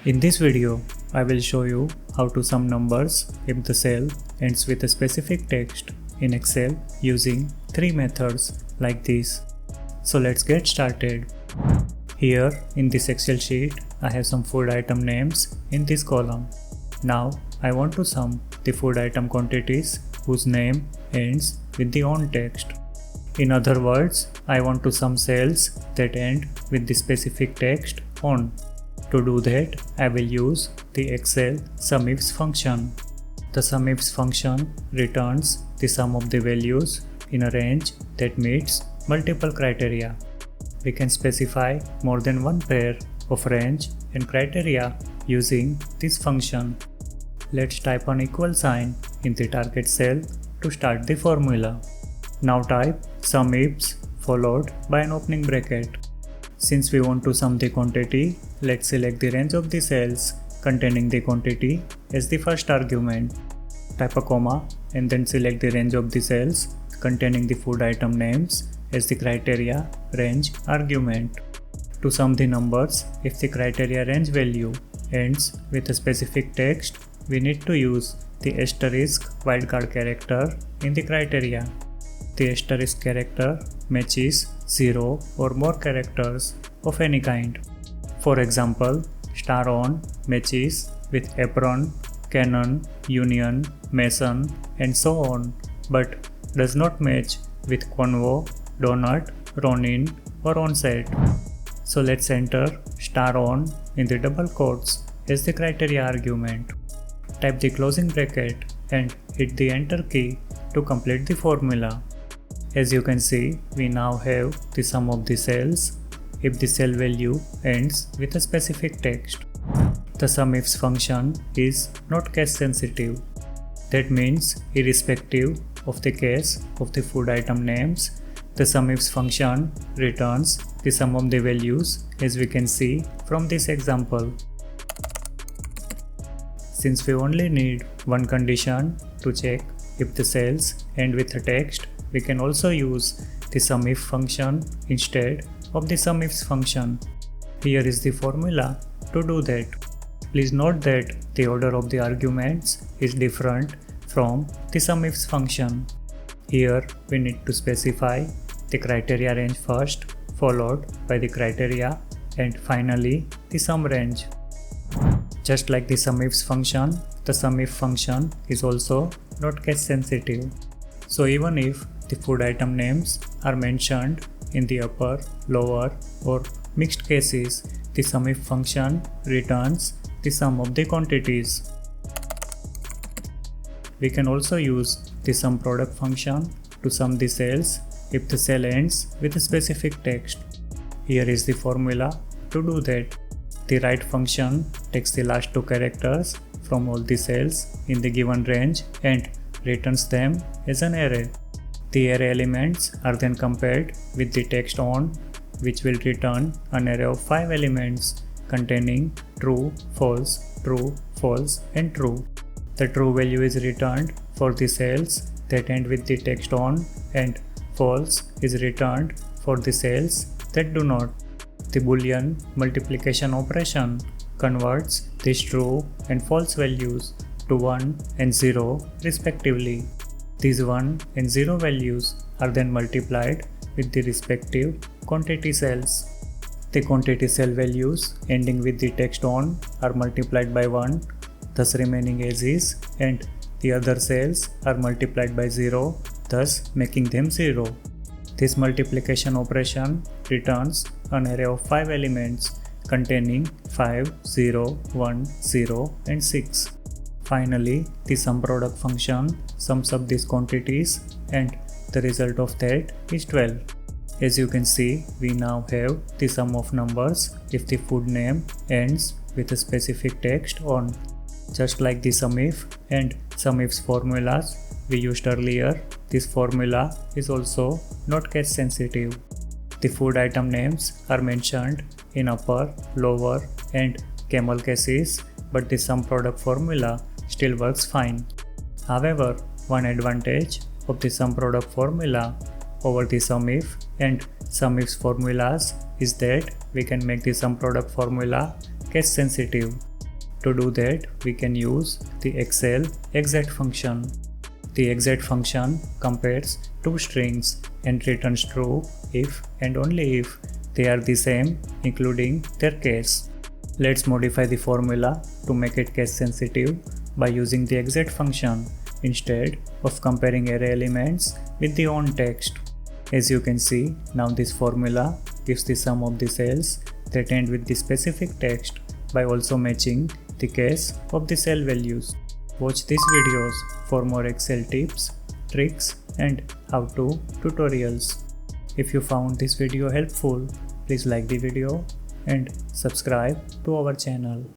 In this video, I will show you how to sum numbers if the cell ends with a specific text in Excel using 3 methods like this. So let's get started. Here in this Excel sheet, I have some food item names in this column. Now I want to sum the food item quantities whose name ends with the on text. In other words, I want to sum cells that end with the specific text on. To do that, I will use the Excel SUMIFS function. The SUMIFS function returns the sum of the values in a range that meets multiple criteria. We can specify more than one pair of range and criteria using this function. Let's type an equal sign in the target cell to start the formula. Now type SUMIFS followed by an opening bracket. Since we want to sum the quantity, let's select the range of the cells containing the quantity as the first argument. Type a comma and then select the range of the cells containing the food item names as the criteria range argument. To sum the numbers, if the criteria range value ends with a specific text, we need to use the asterisk wildcard character in the criteria. The asterisk character matches 0 or more characters of any kind. For example, star on matches with apron, cannon, union, mason, and so on, but does not match with convo, donut, ronin, or onset. So let's enter star on in the double quotes as the criteria argument. Type the closing bracket and hit the enter key to complete the formula. As you can see, we now have the sum of the cells if the cell value ends with a specific text. The SUMIFS function is not case sensitive. That means irrespective of the case of the food item names, the SUMIFS function returns the sum of the values as we can see from this example. Since we only need one condition to check if the cells end with a text, we can also use the SUMIF function instead of the SUMIFS function. Here is the formula to do that. Please note that the order of the arguments is different from the SUMIFS function. Here we need to specify the criteria range first, followed by the criteria, and finally the sum range. Just like the SUMIFS function, the SUMIF function is also not case sensitive. So even if the food item names are mentioned in the upper, lower, or mixed cases, the SUMIF function returns the sum of the quantities. We can also use the SUMPRODUCT function to sum the cells if the cell ends with a specific text. Here is the formula to do that. The right function takes the last 2 characters from all the cells in the given range and returns them as an array. The array elements are then compared with the text on, which will return an array of 5 elements containing true, false, and true. The true value is returned for the cells that end with the text on, and false is returned for the cells that do not. The Boolean multiplication operation converts these true and false values to 1 and 0 respectively. These 1 and 0 values are then multiplied with the respective quantity cells. The quantity cell values ending with the text on are multiplied by 1, thus remaining as is, and the other cells are multiplied by 0, thus making them 0. This multiplication operation returns an array of 5 elements containing 5, 0, 1, 0, and 6. Finally, the SUMPRODUCT function sums up these quantities and the result of that is 12. As you can see, we now have the sum of numbers if the food name ends with a specific text on. Just like the SUMIF and SUMIFS formulas we used earlier, this formula is also not case sensitive. The food item names are mentioned in upper, lower, and camel cases, but the SUMPRODUCT formula still works fine. However, one advantage of the SUMPRODUCT formula over the SUMIF and SUMIFS formulas is that we can make the SUMPRODUCT formula case sensitive. To do that, we can use the Excel exit function. The exit function compares two strings and returns true if and only if they are the same, including their case. Let's modify the formula to make it case sensitive by using the exit function instead of comparing array elements with the own text. As you can see, now this formula gives the sum of the cells that end with the specific text by also matching the case of the cell values. Watch these videos for more Excel tips, tricks and how-to tutorials. If you found this video helpful, please like the video and subscribe to our channel.